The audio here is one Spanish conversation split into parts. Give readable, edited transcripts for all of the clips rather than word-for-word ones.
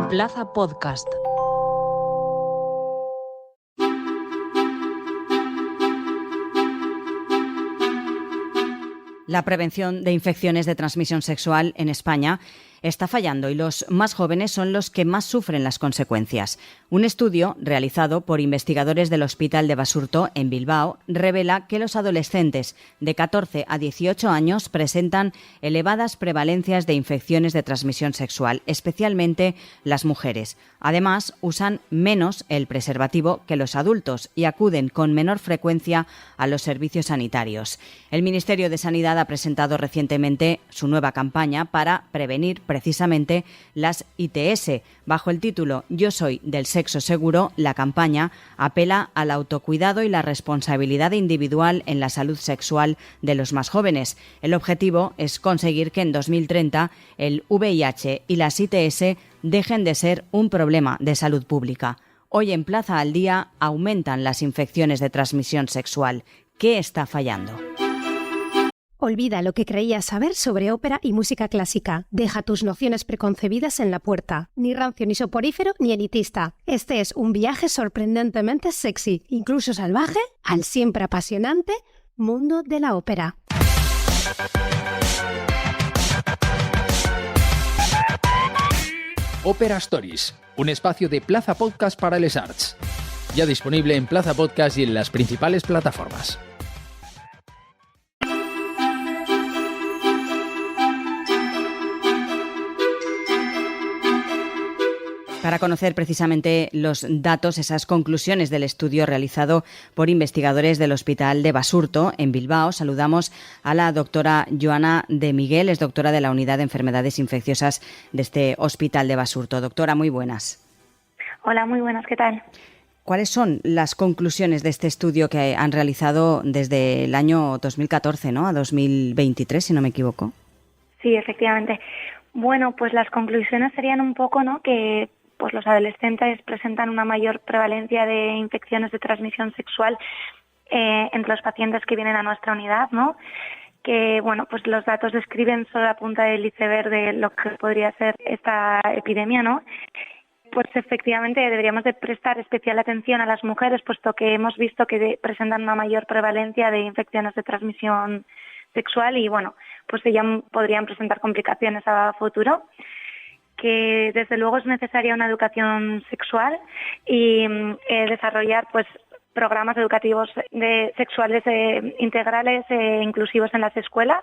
En Plaza Podcast. La prevención de infecciones de transmisión sexual en España está fallando y los más jóvenes son los que más sufren las consecuencias. Un estudio realizado por investigadores del Hospital de Basurto, en Bilbao, revela que los adolescentes de 14 a 18 años presentan elevadas prevalencias de infecciones de transmisión sexual, especialmente las mujeres. Además, usan menos el preservativo que los adultos y acuden con menor frecuencia a los servicios sanitarios. El Ministerio de Sanidad ha presentado recientemente su nueva campaña para prevenir precisamente las ITS. Bajo el título Yo soy del sexo seguro, la campaña apela al autocuidado y la responsabilidad individual en la salud sexual de los más jóvenes. El objetivo es conseguir que en 2030 el VIH y las ITS dejen de ser un problema de salud pública. Hoy en Plaza al Día aumentan las infecciones de transmisión sexual. ¿Qué está fallando? Olvida lo que creías saber sobre ópera y música clásica. Deja tus nociones preconcebidas en la puerta. Ni rancio, ni soporífero, ni elitista. Este es un viaje sorprendentemente sexy, incluso salvaje, al siempre apasionante mundo de la ópera. Ópera Stories, un espacio de Plaza Podcast para les arts. Ya disponible en Plaza Podcast y en las principales plataformas. Para conocer precisamente los datos, esas conclusiones del estudio realizado por investigadores del Hospital de Basurto, en Bilbao, saludamos a la doctora Joana de Miguel, es doctora de la Unidad de Enfermedades Infecciosas de este Hospital de Basurto. Doctora, muy buenas. Hola, muy buenas, ¿qué tal? ¿Cuáles son las conclusiones de este estudio que han realizado desde el año 2014, ¿no?, a 2023, si no me equivoco? Sí, efectivamente. Bueno, pues las conclusiones serían un poco, ¿no?, que pues los adolescentes presentan una mayor prevalencia de infecciones de transmisión sexual entre los pacientes que vienen a nuestra unidad, ¿no? Que, bueno, pues los datos describen solo la punta del iceberg de lo que podría ser esta epidemia, ¿no? Pues efectivamente deberíamos de prestar especial atención a las mujeres, puesto que hemos visto que presentan una mayor prevalencia de infecciones de transmisión sexual y, bueno, pues ellas podrían presentar complicaciones a futuro. Que desde luego es necesaria una educación sexual y desarrollar pues programas educativos sexuales integrales e inclusivos en las escuelas.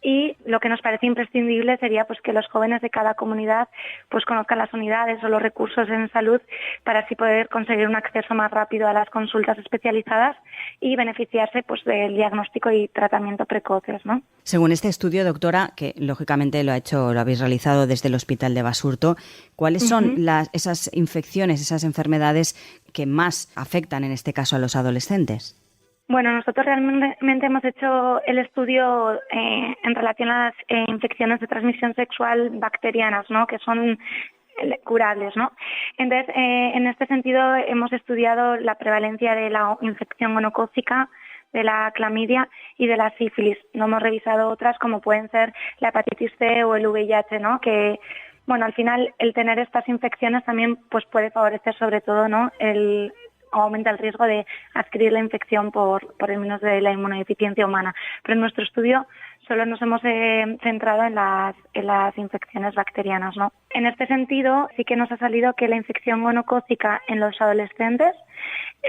Y lo que nos parece imprescindible sería pues que los jóvenes de cada comunidad pues conozcan las unidades o los recursos en salud para así poder conseguir un acceso más rápido a las consultas especializadas y beneficiarse pues del diagnóstico y tratamiento precoces, ¿no? Según este estudio, doctora, que lógicamente lo habéis realizado desde el Hospital de Basurto, ¿cuáles son esas infecciones, esas enfermedades que más afectan en este caso a los adolescentes? Bueno, nosotros realmente hemos hecho el estudio en relación a las infecciones de transmisión sexual bacterianas, ¿no?, que son curables, ¿no? Entonces, en este sentido, hemos estudiado la prevalencia de la infección gonocócica, de la clamidia y de la sífilis. No hemos revisado otras como pueden ser la hepatitis C o el VIH, ¿no?, que, bueno, al final el tener estas infecciones también pues puede favorecer sobre todo, ¿no?, aumenta el riesgo de adquirir la infección por el menos de la inmunodeficiencia humana. Pero en nuestro estudio solo nos hemos centrado en las infecciones bacterianas, ¿no? En este sentido, sí que nos ha salido que la infección gonocócica en los adolescentes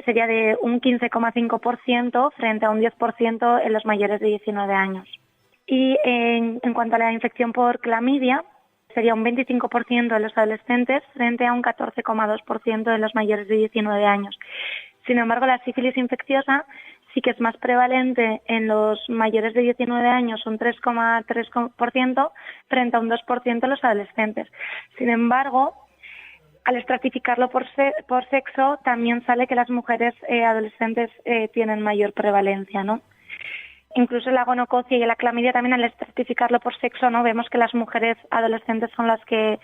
sería de un 15,5% frente a un 10% en los mayores de 19 años. Y en cuanto a la infección por clamidia, sería un 25% de los adolescentes frente a un 14,2% de los mayores de 19 años. Sin embargo, la sífilis infecciosa sí que es más prevalente en los mayores de 19 años, un 3,3% frente a un 2% en los adolescentes. Sin embargo, al estratificarlo por sexo, también sale que las mujeres adolescentes tienen mayor prevalencia, ¿no? Incluso la gonococia y la clamidia también, al estratificarlo por sexo, no vemos que las mujeres adolescentes son las que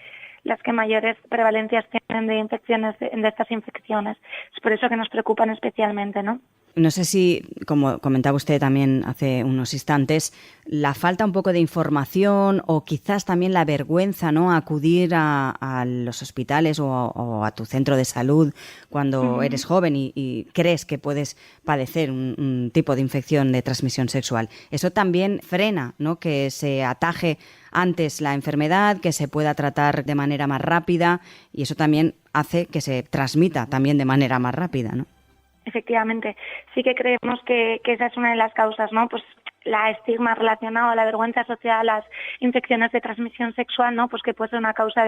mayores prevalencias tienen de infecciones de estas infecciones. Es por eso que nos preocupan especialmente, ¿no? No sé si, como comentaba usted también hace unos instantes, la falta un poco de información o quizás también la vergüenza, ¿no?, acudir a los hospitales o a tu centro de salud cuando eres joven y crees que puedes padecer un tipo de infección de transmisión sexual. Eso también frena, ¿no?, que se ataje antes la enfermedad, que se pueda tratar de manera más rápida, y eso también hace que se transmita también de manera más rápida, ¿no? Efectivamente, sí que creemos que esa es una de las causas, ¿no? Pues la estigma relacionada, la vergüenza asociada a las infecciones de transmisión sexual, ¿no? Pues que puede ser una causa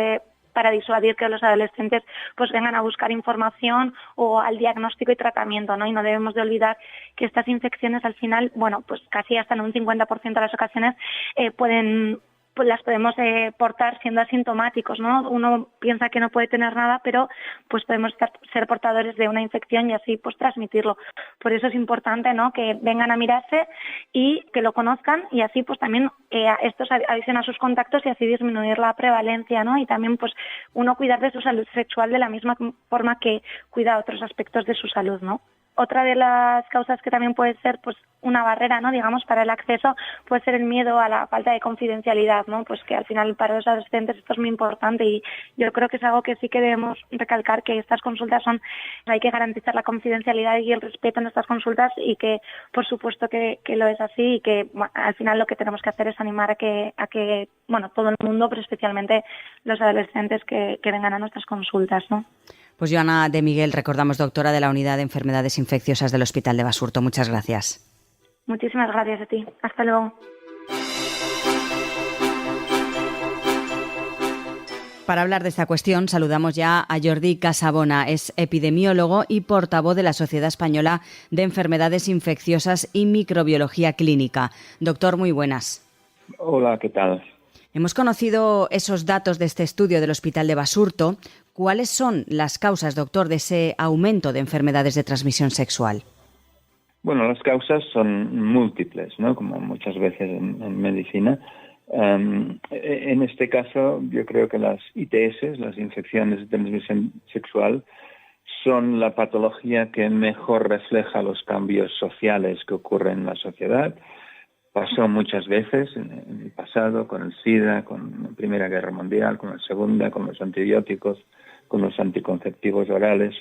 para disuadir que los adolescentes pues vengan a buscar información o al diagnóstico y tratamiento, ¿no? Y no debemos de olvidar que estas infecciones al final, bueno, pues casi hasta en un 50% de las ocasiones pues las podemos portar siendo asintomáticos, ¿no? Uno piensa que no puede tener nada, pero pues podemos ser portadores de una infección y así pues transmitirlo. Por eso es importante, ¿no?, que vengan a mirarse y que lo conozcan, y así pues también estos avisen a sus contactos y así disminuir la prevalencia, ¿no? Y también pues uno cuidar de su salud sexual de la misma forma que cuida otros aspectos de su salud, ¿no? Otra de las causas que también puede ser pues una barrera, ¿no?, digamos, para el acceso, puede ser el miedo a la falta de confidencialidad, ¿no? Pues que al final para los adolescentes esto es muy importante, y yo creo que es algo que sí que debemos recalcar, que estas consultas hay que garantizar la confidencialidad y el respeto en estas consultas, y que por supuesto que lo es así, y que al final lo que tenemos que hacer es animar a que bueno, todo el mundo, pero especialmente los adolescentes que vengan a nuestras consultas, ¿no? Pues Joana de Miguel, recordamos, doctora de la Unidad de Enfermedades Infecciosas del Hospital de Basurto. Muchas gracias. Muchísimas gracias a ti. Hasta luego. Para hablar de esta cuestión, saludamos ya a Jordi Casabona. Es epidemiólogo y portavoz de la Sociedad Española de Enfermedades Infecciosas y Microbiología Clínica. Doctor, muy buenas. Hola, ¿qué tal? Hemos conocido esos datos de este estudio del Hospital de Basurto. ¿Cuáles son las causas, doctor, de ese aumento de enfermedades de transmisión sexual? Bueno, las causas son múltiples, ¿no?, como muchas veces en medicina. En este caso, yo creo que las ITS, las infecciones de transmisión sexual, son la patología que mejor refleja los cambios sociales que ocurren en la sociedad. Pasó muchas veces en el pasado con el SIDA, con la Primera Guerra Mundial, con la Segunda, con los antibióticos, con los anticonceptivos orales,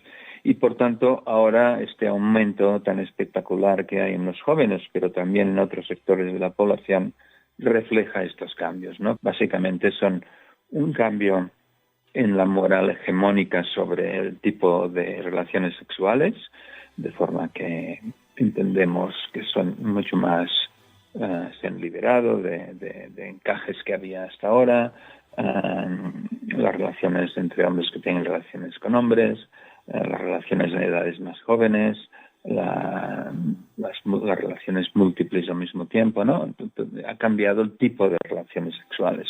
y por tanto ahora este aumento tan espectacular que hay en los jóvenes, pero también en otros sectores de la población, refleja estos cambios, ¿no? Básicamente son un cambio en la moral hegemónica sobre el tipo de relaciones sexuales, de forma que entendemos que son mucho más, se han liberado de encajes que había hasta ahora, las relaciones entre hombres que tienen relaciones con hombres, las relaciones en edades más jóvenes, las relaciones múltiples al mismo tiempo, ¿no? Ha cambiado el tipo de relaciones sexuales,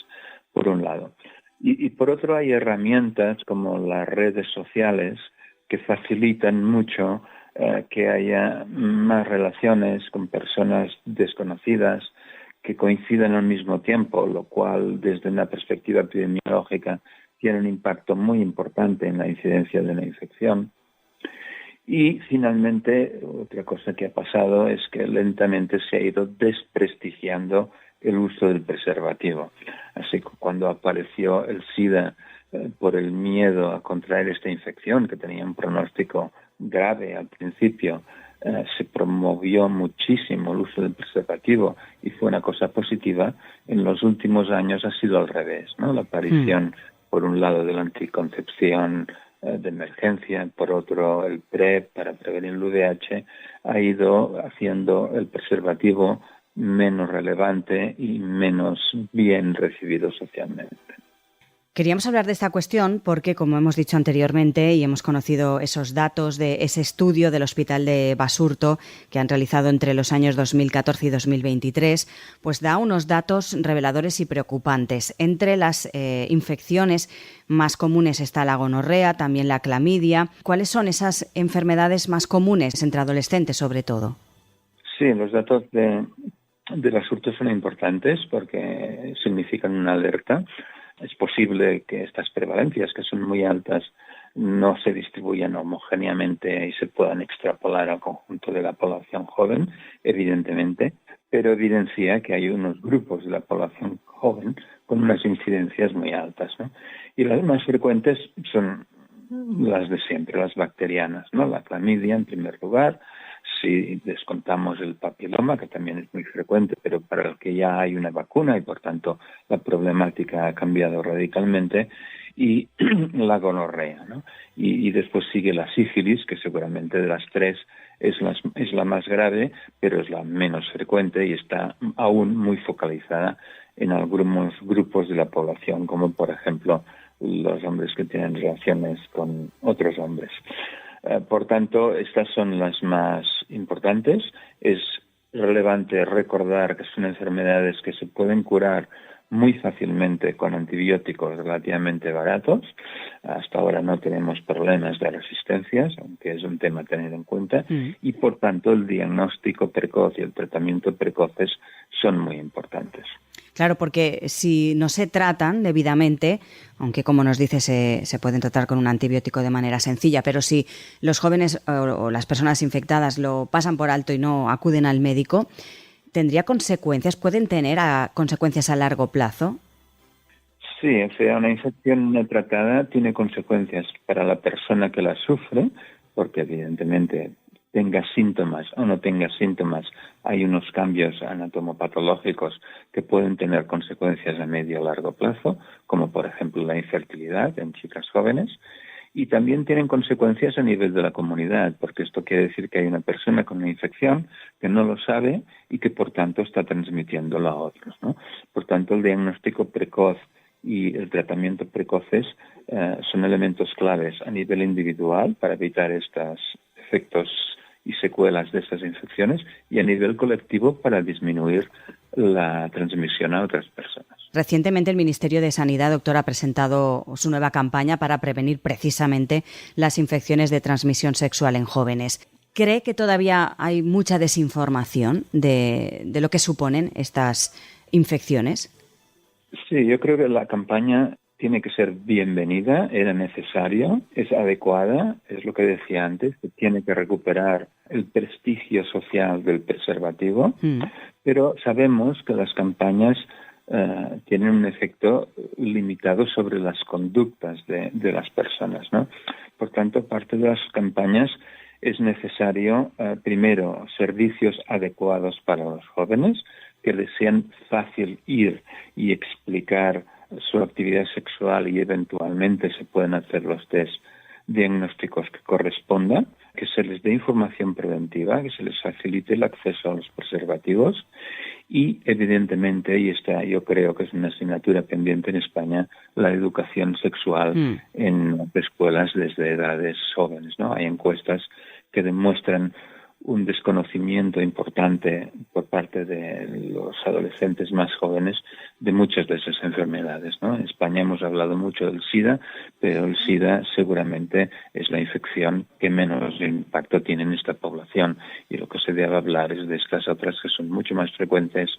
por un lado. Y por otro, hay herramientas como las redes sociales que facilitan mucho que haya más relaciones con personas desconocidas que coincidan al mismo tiempo, lo cual desde una perspectiva epidemiológica tiene un impacto muy importante en la incidencia de la infección. Y finalmente, otra cosa que ha pasado es que lentamente se ha ido desprestigiando el uso del preservativo. Así que cuando apareció el SIDA por el miedo a contraer esta infección, que tenía un pronóstico grave al principio, se promovió muchísimo el uso del preservativo y fue una cosa positiva. En los últimos años ha sido al revés, ¿no? La aparición, por un lado, de la anticoncepción de emergencia, por otro, el PrEP para prevenir el VIH, ha ido haciendo el preservativo menos relevante y menos bien recibido socialmente. Queríamos hablar de esta cuestión porque, como hemos dicho anteriormente y hemos conocido esos datos de ese estudio del Hospital de Basurto que han realizado entre los años 2014 y 2023, pues da unos datos reveladores y preocupantes. Entre las infecciones más comunes está la gonorrea, también la clamidia. ¿Cuáles son esas enfermedades más comunes entre adolescentes, sobre todo? Sí, los datos de Basurto son importantes porque significan una alerta. Es posible que estas prevalencias, que son muy altas, no se distribuyan homogéneamente y se puedan extrapolar al conjunto de la población joven, evidentemente, pero evidencia que hay unos grupos de la población joven con unas incidencias muy altas, ¿no? Y las más frecuentes son las de siempre, las bacterianas, ¿no? La clamidia, en primer lugar, si descontamos el papiloma, que también es muy frecuente, pero para el que ya hay una vacuna y, por tanto, la problemática ha cambiado radicalmente, y la gonorrea, ¿no? Y después sigue la sífilis, que seguramente de las tres es la más grave, pero es la menos frecuente y está aún muy focalizada en algunos grupos de la población, como por ejemplo los hombres que tienen relaciones con otros hombres. Por tanto, estas son las más importantes. Es relevante recordar que son enfermedades que se pueden curar muy fácilmente con antibióticos relativamente baratos. Hasta ahora no tenemos problemas de resistencias, aunque es un tema a tener en cuenta, y por tanto el diagnóstico precoz y el tratamiento precoces son muy importantes. Claro, porque si no se tratan debidamente, aunque como nos dice se pueden tratar con un antibiótico de manera sencilla, pero si los jóvenes o las personas infectadas lo pasan por alto y no acuden al médico, ¿tendría consecuencias? ¿Pueden tener consecuencias a largo plazo? Sí, o sea, una infección no tratada tiene consecuencias para la persona que la sufre, porque evidentemente tenga síntomas o no tenga síntomas, hay unos cambios anatomopatológicos que pueden tener consecuencias a medio o largo plazo, como por ejemplo la infertilidad en chicas jóvenes, y también tienen consecuencias a nivel de la comunidad, porque esto quiere decir que hay una persona con una infección que no lo sabe y que por tanto está transmitiéndolo a otros, ¿no? Por tanto, el diagnóstico precoz y el tratamiento precoces son elementos claves a nivel individual para evitar estos efectos y secuelas de estas infecciones, y a nivel colectivo para disminuir la transmisión a otras personas. Recientemente el Ministerio de Sanidad, doctor, ha presentado su nueva campaña para prevenir precisamente las infecciones de transmisión sexual en jóvenes. ¿Cree que todavía hay mucha desinformación de lo que suponen estas infecciones? Sí, yo creo que la campaña tiene que ser bienvenida, era necesario, es adecuada, es lo que decía antes, que tiene que recuperar el prestigio social del preservativo, pero sabemos que las campañas tienen un efecto limitado sobre las conductas de las personas, ¿no? Por tanto, parte de las campañas es necesario, primero, servicios adecuados para los jóvenes, que les sean fácil ir y explicar su actividad sexual y eventualmente se pueden hacer los test diagnósticos que correspondan, que se les dé información preventiva, que se les facilite el acceso a los preservativos y, evidentemente, y esta yo creo que es una asignatura pendiente en España, la educación sexual en las escuelas desde edades jóvenes, ¿no? Hay encuestas que demuestran un desconocimiento importante por parte de los adolescentes más jóvenes de muchas de esas enfermedades, ¿no? En España hemos hablado mucho del SIDA, pero el SIDA seguramente es la infección que menos impacto tiene en esta población, y lo que se debe hablar es de estas otras que son mucho más frecuentes,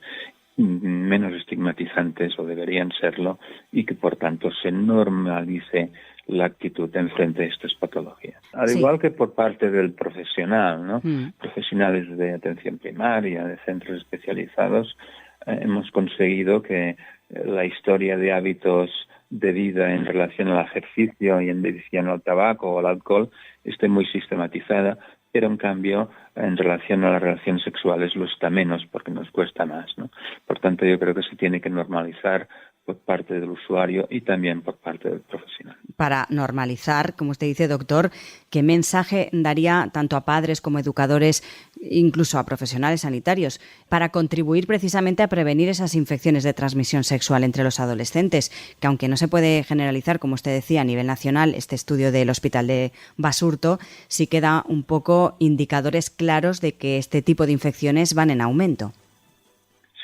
menos estigmatizantes, o deberían serlo, y que por tanto se normalice la actitud en frente a estas patologías. Al igual que por parte del profesional, ¿no? Profesionales de atención primaria, de centros especializados, hemos conseguido que la historia de hábitos de vida en relación al ejercicio y en relación al tabaco o al alcohol esté muy sistematizada, pero en cambio en relación a las relaciones sexuales lo está menos porque nos cuesta más, ¿no? Por tanto, yo creo que se tiene que normalizar por parte del usuario y también por parte del profesional. Para normalizar, como usted dice, doctor, ¿qué mensaje daría tanto a padres como educadores, incluso a profesionales sanitarios, para contribuir precisamente a prevenir esas infecciones de transmisión sexual entre los adolescentes? Que aunque no se puede generalizar, como usted decía, a nivel nacional, este estudio del Hospital de Basurto sí que da un poco indicadores claros de que este tipo de infecciones van en aumento.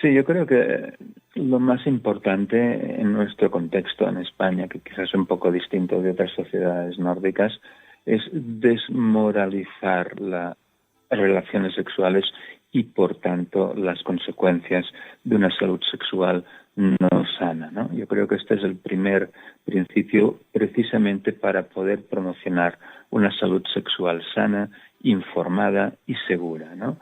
Sí, yo creo que lo más importante en nuestro contexto en España, que quizás es un poco distinto de otras sociedades nórdicas, es desmoralizar las relaciones sexuales y, por tanto, las consecuencias de una salud sexual no sana, ¿no? Yo creo que este es el primer principio precisamente para poder promocionar una salud sexual sana, informada y segura, ¿no?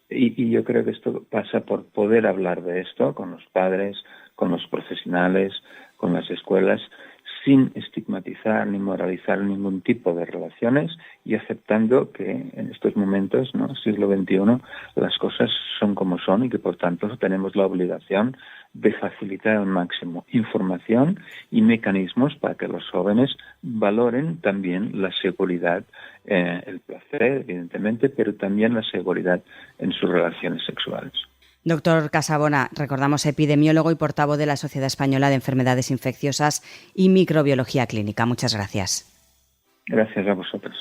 Y yo creo que esto pasa por poder hablar de esto con los padres, con los profesionales, con las escuelas, sin estigmatizar ni moralizar ningún tipo de relaciones y aceptando que en estos momentos, ¿no?, siglo XXI, las cosas son como son y que por tanto tenemos la obligación de facilitar al máximo información y mecanismos para que los jóvenes valoren también la seguridad, el placer, evidentemente, pero también la seguridad en sus relaciones sexuales. Doctor Casabona, recordamos epidemiólogo y portavoz de la Sociedad Española de Enfermedades Infecciosas y Microbiología Clínica. Muchas gracias. Gracias a vosotros.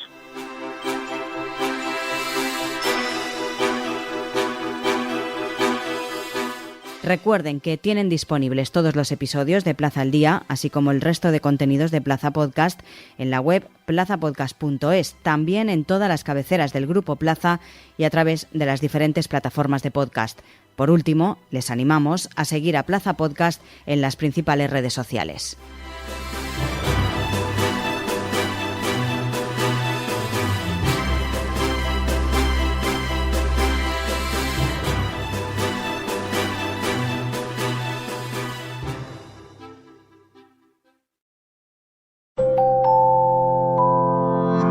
Recuerden que tienen disponibles todos los episodios de Plaza al Día, así como el resto de contenidos de Plaza Podcast en la web plazapodcast.es, también en todas las cabeceras del Grupo Plaza y a través de las diferentes plataformas de podcast. Por último, les animamos a seguir a Plaza Podcast en las principales redes sociales.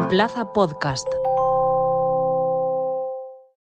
Plaza Podcast.